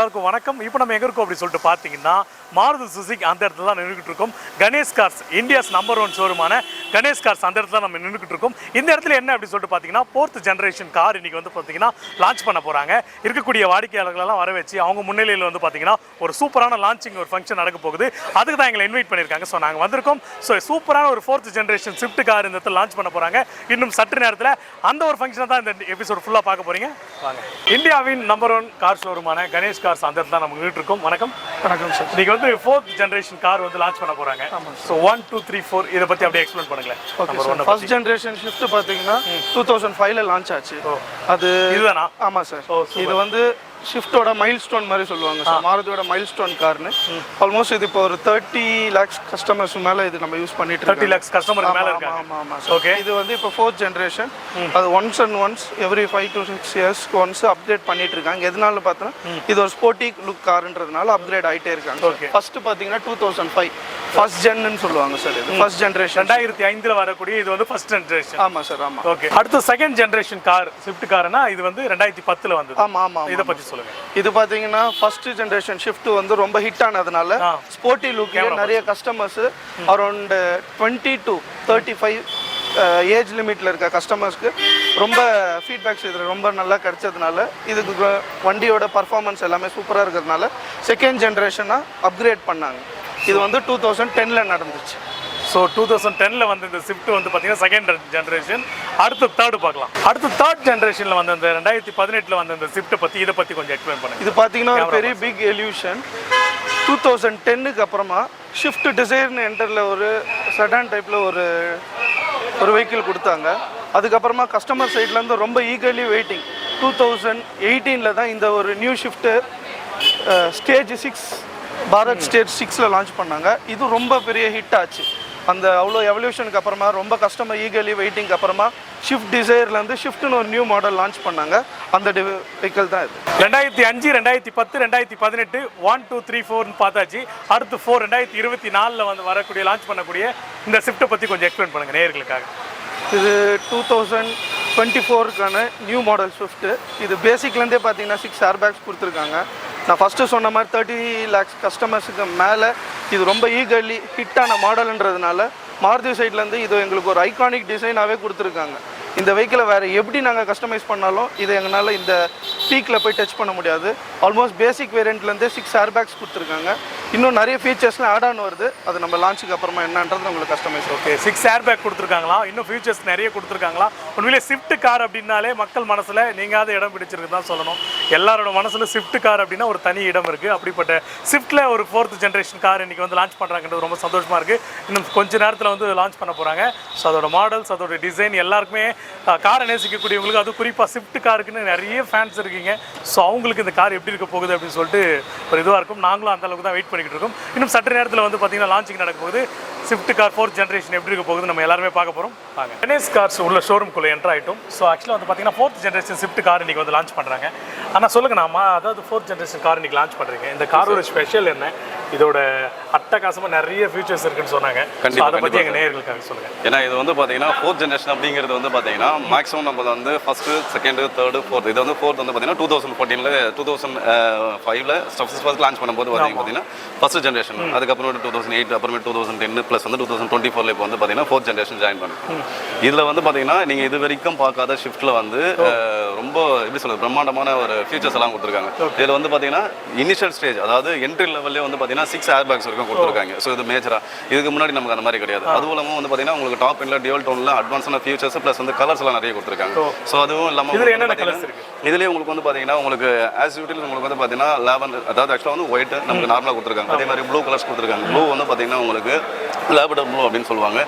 எல்லாருக்கும் வணக்கம். இப்போ நம்ம எங்கே இருக்கோம் அப்படின்னு சொல்லிட்டு பார்த்தீங்கன்னா மாருதி சுசுகி அந்த இடத்துல தான் நின்றுக்கிட்டு இருக்கோம். கணேஷ் கார்ஸ் இந்தியாஸ் நம்பர் 1 ஷோரூமான கணேஷ் கார்ஸ் அந்த இடத்துல நம்ம நின்றுக்கிட்டு இருக்கோம். இந்த இடத்துல என்ன அப்படின்னு சொல்லிட்டு பார்த்தீங்கன்னா 4th ஜென்ரேஷன் கார் இன்னைக்கு வந்து பார்த்தீங்கன்னா லான்ச் பண்ண போகிறாங்க. இருக்கக்கூடிய வாடிக்கையாளர்களெல்லாம் வர வச்சு அவங்க முன்னிலையில் வந்து பார்த்தீங்கன்னா ஒரு சூப்பரான லான்ச்சிங் ஒரு ஃபங்க்ஷன் நடக்க போகுது. அதுக்கு தான் எங்களை இன்வைட் பண்ணியிருக்காங்க. ஸோ நாங்கள் வந்திருக்கோம். ஸோ சூப்பரான ஒரு 4th ஜென்ரேஷன் ஸ்விஃப்ட் கார் இந்த இடத்துல லான்ச் பண்ண போகிறாங்க. இன்னும் சற்று நேரத்தில் அந்த ஒரு ஃபங்க்ஷனை தான் இந்த எபிசோட் ஃபுல்லாக பார்க்க போகிறீங்க. வாங்க. இந்தியாவின் நம்பர் 1 கார் ஷோரூமான கணேஷ் கார்ஸ் அந்த இடத்துல நம்ம நின்றுட்டு இருக்கோம். வணக்கம். வணக்கம் சார். இன்னைக்கு வந்து 4th ஜெனரேஷன் கார் வந்து லான்ச் பண்ண போறாங்க. ஸோ 1 2 3 4 இதை பத்தி அப்படியே எக்ஸ்பிளைன் பண்ணுங்களேன். ஓகே. ஃபர்ஸ்ட் ஜெனரேஷன் ஷிஃப்ட் பாத்தீங்கன்னா 2005ல லான்ச் ஆச்சு. அது இதுதானா? ஆமா சார். இது வந்து ஷிஃப்ட்டோட மைல்ஸ்டோன் மாதிரி சொல்லுவாங்க சார். மாருதியோட மைல்ஸ்டோன் கார்னு. ஆல்மோஸ்ட் இது இப்போ ஒரு 30 lakhs கஸ்டமர்ஸ் மேல இது நம்ம யூஸ் பண்ணிட்டு இருக்கோம். 30 lakhs கஸ்டமருக்கு மேல இருக்காங்க. ஆமா ஆமா. ஓகே. இது வந்து இப்போ 4th ஜெனரேஷன். அது once every 5 to 6 years once upgrade பண்ணிட்டு இருக்காங்க. எதனால பார்த்தா இது ஒரு ஸ்போர்ட்டி லுக் கார்ன்றதுனால அப்கிரேட் ஆயிட்டே இருக்காங்க. ஃபர்ஸ்ட் பாத்தீங்கன்னா 2005 ஃபர்ஸ்ட் ஜென்னு சொல்லுவாங்க சார். இது ஃபர்ஸ்ட் ஜெனரேஷன் 2005ல வரக்கூடிய இது வந்து ஃபர்ஸ்ட் ஜெனரேஷன். ஆமா சார். ஆமா. ஓகே. அடுத்து second generation car Swift Karnaugh இது வந்து 2010ல வந்தது. ஆமா ஆமா. இத பத்தி சொல்லுங்க. இது பாத்தீங்கன்னா ஃபர்ஸ்ட் ஜெனரேஷன் ஷிஃப்ட் வந்து ரொம்ப ஹிட் ஆனதுனால ஸ்போர்ட்டி லுக்ல நிறைய கஸ்டமர்ஸ் அரௌண்ட் 20 to 35 ஏஜ் லிமிட்ல இருக்க கஸ்டமர்ஸ்க்கு ரொம்ப ஃபீட்பேக்ஸ் இது ரொம்ப நல்லா கிடைச்சதுனால இதுக்கு வண்டியோட பர்ஃபார்மன்ஸ் எல்லாமே சூப்பராக இருக்கிறதுனால செகண்ட் ஜென்ரேஷனாக அப்கிரேட் பண்ணாங்க. இது வந்து 2010ல நடந்துச்சு. ஸோ 2010ல வந்து இந்த ஸ்விஃப்ட் வந்து பார்த்தீங்கன்னா செகண்ட் ஜென்ரேஷன். அடுத்து தேர்டு பார்க்கலாம். அடுத்து தேர்ட் ஜென்ரேஷனில் வந்து இந்த 2018ல வந்து இந்த ஸ்விஃப்ட்டை பற்றி இதை பற்றி கொஞ்சம் எக்ஸ்பிளைன் பண்ணுங்க. இது பார்த்தீங்கன்னா ஒரு பெரிய பிக் எல்யூஷன். 2010க்கு அப்புறமா ஷிஃப்ட் டிசைர்னு என்டரில் ஒரு செடான் டைப்பில் ஒரு வெஹிக்கிள் கொடுத்தாங்க. அதுக்கப்புறமா கஸ்டமர் சைட்லேருந்து ரொம்ப ஈகர்லி வெயிட்டிங். 2018ல தான் இந்த ஒரு new shift stage 6 Bharat stage 6ல லான்ச் பண்ணாங்க. இது ரொம்ப பெரிய ஹிட் ஆச்சு. அந்த அவ்வளோ எவல்யூஷனுக்கு அப்புறமா ரொம்ப கஸ்டமர் ஈகர்லி வெயிட்டிங்க்கு அப்புறமா ஷிஃப்ட் டிசைர்லேருந்து ஷிஃப்ட்னு ஒரு நியூ மாடல் லான்ச் பண்ணாங்க. அந்த வெஹிக்கிள் தான் இது. 2005 2010 2018 1 2 3 4ன்னு பார்த்தாச்சு. அடுத்து 4 2024ல வந்து வரக்கூடிய லான்ச் பண்ணக்கூடிய இந்த ஸ்விஃப்ட்டை பற்றி கொஞ்சம் எக்ஸ்பிளைன் பண்ணுங்கள் நேயர்களுக்காக. இது 2024க்கான நியூ மாடல் ஸ்விஃப்ட்டு. இது பேசிக்லேருந்தே பார்த்தீங்கன்னா 6 ஏர்பேக்ஸ் கொடுத்துருக்காங்க. நான் ஃபஸ்ட்டு சொன்ன மாதிரி 30 lakhs கஸ்டமர்ஸுக்கு மேலே இது ரொம்ப ஈகர்லி ஹிட்டான மாடல்ன்றதுனால மாருதி சைட்லேருந்து இது எங்களுக்கு ஒரு ஐகானிக் டிசைனாகவே கொடுத்துருக்காங்க. இந்த வெஹிக்கிளை வேறு எப்படி நாங்கள் கஸ்டமைஸ் பண்ணாலும் இதை எங்களால் இந்த பீக்கில் போய் டச் பண்ண முடியாது. ஆல்மோஸ்ட் பேசிக் வேரியண்ட்லேருந்தே 6 ஏர்பேக்ஸ் கொடுத்துருக்காங்க. இன்னும் நிறைய ஃபீச்சர்ஸ்லாம் ஆட் ஆன் வருது. அது நம்ம லான்ச்சுக்கு அப்புறமா என்னன்றது உங்களுக்கு கஸ்டமைஸ். ஓகே. 6 ஏர்பேக் கொடுத்துருக்காங்களா? இன்னும் ஃபீச்சர்ஸ் நிறைய கொடுத்துருக்காங்களா? உண்மையிலே ஸ்விஃப்ட் கார் அப்படின்னாலே மக்கள் மனசில் நீங்காவது இடம் பிடிச்சிருக்கு தான் சொல்லணும். எல்லாரோட மனசில் ஸ்விஃப்ட் கார் அப்படின்னா ஒரு தனி இடம் இருக்குது. அப்படிப்பட்ட ஸ்விஃப்ட்டில் ஒரு 4th ஜென்ரேஷன் கார் இன்றைக்கி வந்து லான்ச் பண்ணுறாங்கன்றது ரொம்ப சந்தோஷமாக இருக்குது. இன்னும் கொஞ்சம் நேரத்தில் வந்து லான்ச் பண்ண போகிறாங்க. ஸோ அதோட மாடல்ஸ் அதோட டிசைன் எல்லாருக்குமே காரை நேசிக்கக்கூடியவங்களுக்கு அது குறிப்பாக ஸ்விஃப்ட் காருக்குன்னு நிறைய ஃபேன்ஸ் இருக்கீங்க. ஸோ அவங்களுக்கு இந்த கார் எப்படி இருக்க போகுது அப்படின்னு சொல்லிட்டு ஒரு இதுவாக இருக்கும். நாங்களும் அந்த அளவுக்கு தான் வெயிட் பண்ணிக்கிட்டு இருக்கோம். இன்னும் சற்று நேரத்தில் வந்து பார்த்தீங்கன்னா லான்ச்சிங் நடக்க போகுது. ஸ்விஃப்ட் கார் 4th ஜென்ரேஷன் எப்படி இருக்க போகுது நம்ம எல்லாருமே பார்க்க போகிறோம். வாங்க. கணேஷ் கார்ஸ் உள்ள ஷோரூம்குள்ளே என்ட்ரு ஆகிட்டோம். ஸோ ஆக்சுவலாக வந்து பார்த்தீங்கன்னா 4th ஜென்ரேஷன் ஸ்விஃப்ட் கார் இன்றைக்கி வந்து லான்ச் பண்ணுறாங்க. ஆனால் சொல்லுங்க நாம அதாவது 4th ஜென்ரேஷன் கார் இன்றைக்கி லான்ச் பண்ணுறீங்க. இந்த காரோட ஸ்பெஷல் என்ன? இதோட அட்டகாசமாக நிறைய ஃபீச்சர்ஸ் இருக்குன்னு சொன்னாங்க. அதை பற்றி எங்கள் நேயர்களுக்காக சொல்லுங்கள். ஏன்னா இது வந்து பார்த்தீங்கன்னா 4th ஜென்ரேஷன் அப்படிங்கிறது வந்து பார்த்தீங்கன்னா மேக்ஸிமம் நம்ம வந்து ஃபஸ்ட்டு செகண்டு தேர்டு 4th இது வந்து 4th வந்து பார்த்தீங்கன்னா 2014ல 2005ல ஃபஸ்ட் லான்ச் பண்ணும்போது பார்த்தீங்கன்னா ஃபஸ்ட் ஜென்ரேஷன். அதுக்கப்புறம் 2008 அப்புறமே 2010 ப்ளஸ் வந்து 2024ல இப்போ வந்து பார்த்தீங்கன்னா 4th ஜென்ரேஷன் ஜாயின் பண்ணுறோம். இதில் வந்து பார்த்தீங்கன்னா நீங்கள் இது வரைக்கும் பார்க்காத ஷிஃப்ட்டில் வந்து ரொம்ப எப்படி சொல்கிறது பிரம்மாண்டமான ஒரு ஃபீச்சர்ஸ் எல்லாம் கொடுத்துருக்காங்க. இதில் வந்து பார்த்தீங்கன்னா இனிஷியல் ஸ்டேஜ் அதாவது என்ட்ரி லெவல்லே வந்து பார்த்தீங்கன்னா 6 ஏர்பேக்ஸ் வரைக்கும் கொடுத்துருக்காங்க. ஸோ இது மேஜராக இதுக்கு முன்னாடி நமக்கு அந்த மாதிரி கிடையாது. அதுவும் இல்லாமல் வந்து பார்த்தீங்கன்னா உங்களுக்கு டாப் எண்ட்ல டியூவல் டோனில் அட்வான்ஸான ஃபீச்சர்ஸ் ப்ளஸ் வந்து கலர்ஸ் எல்லாம் நிறைய கொடுத்துருக்காங்க. ஸோ அதுவும் இல்லாமல் இதுலேயே உங்களுக்கு வந்து பார்த்தீங்கன்னா உங்களுக்கு ஆஸ் யூட்டில் உங்களுக்கு வந்து பார்த்தீங்கன்னா 11 அதாவது ஆக்சுவலாக வந்து ஒயிட் நமக்கு நார்மலாக கொடுத்துருக்காங்க. அதே மாதிரி ப்ளூ கலர்ஸ் கொடுத்துருக்காங்க. ப்ளூ வந்து பார்த்தீங்கன்னா உங்களுக்கு லேவண்டர் ப்ளூ அப்படின்னு சொல்லுவாங்க.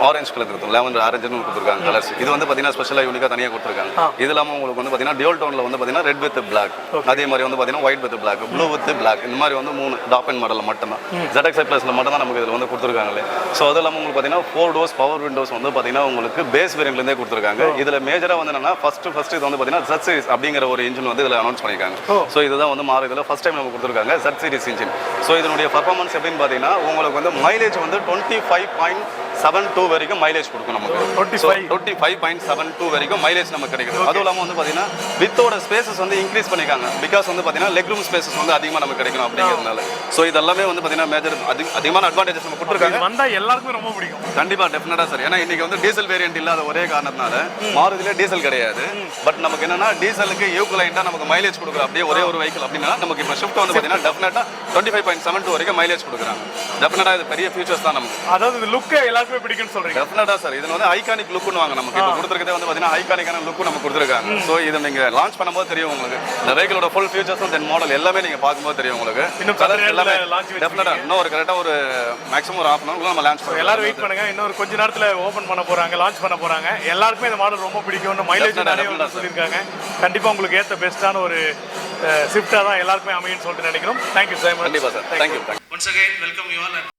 ஆரஞ்சு கலர் இருக்கும். லேவண்டர் ஆரஞ்சுன்னு கொடுத்துருக்காங்க கலர்ஸ். இது வந்து பார்த்தீங்கன்னா ஸ்பெஷலாக யூனிக்காக தனியாக கொடுத்துருக்காங்க. இது இல்லாமல் உங்களுக்கு வந்து பார்த்தீங்கன்னா டியூவல் டோனில் வந்து பார்த்தீங்கன்னா ரெட் வித் பிளாக், அதே மாதிரி வந்து பார்த்தீங்கன்னா white with black, blue with black, இந்த மாதிரி வந்து 3 டாப் அண்ட் மாடலில் மட்டும்தான் ZX ப்ளஸில் மட்டும் தான் நமக்கு இதில் வந்து கொடுத்துருக்காங்களே. ஸோ அது இல்லாமல் உங்களுக்கு பார்த்தீங்கன்னா 4 doors பவர் விண்டோஸ் வந்து பார்த்தீங்கன்னா உங்களுக்கு பேஸ் வேரியண்ட்லேருந்தே கொடுத்துருக்காங்க. இதில் மேஜராக வந்து என்னன்னா ஃபர்ஸ்ட் இது வந்து பார்த்தீங்கன்னா Z series அப்படிங்கிற ஒரு இன்ஜின் வந்து இதில் அனௌன்ஸ் பண்ணியிருக்காங்க. ஸோ இதுதான் வந்து இதில் ஃபர்ஸ்ட் டைம் நம்ம கொடுத்துருக்காங்க Z series இன்ஜின். ஸோ இதனுடைய பர்ஃபார்மன்ஸ் எப்படின்னு பார்த்தீங்கன்னா உங்களுக்கு வந்து மைலேஜ் வந்து 20 25.72 வரைக்கும் மைலேஜ் கொடுக்கும் நமக்கு. 25.72 வரைக்கும் மைலேஜ் நமக்கு கிடைக்குது. அதுவும் இல்லாமல் வந்து பார்த்தீங்கன்னா வித்தோட ஸ்பேசஸ் வந்து இன்க்ரீஸ் பண்ணிக்காங்க. பிகாஸ் வந்து பார்த்தீங்கன்னா லெக் ரூம் ஸ்பேசஸ் வந்து அதிகமாக நமக்கு கிடைக்கும் அப்படிங்கிறதுனால. ஸோ இதெல்லாமே வந்து பார்த்தீங்கன்னா மேஜர் அதிகமான அட்வான்டேஜஸ் நம்ம கொடுத்துருக்காங்க. வந்தால் எல்லாருக்குமே ரொம்ப பிடிக்கும். கண்டிப்பாக டெஃபினட்டாக சார். ஏன்னா இன்னைக்கு வந்து டீசல் வேரியன்ட் இல்லாத ஒரே காரணத்தினால மாருதியிலே டீசல் கிடையாது. பட் நமக்கு என்னன்னா டீசலுக்கு ஈக்குவலைண்டாக நமக்கு மைலேஜ் கொடுக்குற அப்படியே ஒரே ஒரு வெஹிக்கிள் அப்படின்னா நமக்கு இப்போ ஷிஃப்ட் வந்து பார்த்தீங்கன்னா டெஃபினட்டாக 25.72 வரைக்கும் மைலேஜ் கொடுக்குறாங்க. டெஃபினட்டாக இது பெரிய ஃபீச்சர்ஸ் தான் நமக்கு. அதாவது இந்த லுக்கு எல்லாருக்குமே பிடிக்கும்னு சொல்றீங்க. டெஃபினட்டாக சார். இது வந்து ஐகானிக் லுக்குன்னு வாங்க நமக்கு இப்போ கொடுத்துருக்கதே வந்து பார்த்தீங்கன்னா ஐகானிக்கான லுக்கு நமக்கு கொடுத்துருக்காங்க. ஸோ இதை நீங்கள் லான்ச் பண்ணும்போது தெரியும் உங்களுக்கு. இந்த வெஹிக்கிளோட ஃபுல் ஃபீச்சர்ஸும் தென் மாடல் எல்லாமே நீங்கள் பார்க்கும்போது தெரியும் உங்களுக்கு. இன்னும் கலர் எல்லாமே லான்ச் டெஃபினட்டாக இன்னும் ஒரு கரெக்டாக ஒரு மேக்ஸிமம் ஒரு ஹாஃப் அன் ஹவர்க்குள்ள நம்ம லான்ச் பண்ணுவோம். எல்லாரும் வெயிட் பண்ணுங்க. இன்னொரு கொஞ்ச நேரத்தில் ஓப்பன் பண்ண போறாங்க, லான்ச் பண்ண போறாங்க. எல்லாருக்குமே இந்த மாடல் ரொம்ப பிடிக்கும்னு மைலேஜ் நிறைய சொல்லியிருக்காங்க. கண்டிப்பாக உங்களுக்கு ஏற்ற பெஸ்ட்டான ஒரு ஸ்விஃப்டாக தான் எல்லாருக்குமே அமையும்னு சொல்லிட்டு நினைக்கிறோம். Thank you sir. கண்டிப்பாக sir. Thank you. Once again, welcome you all and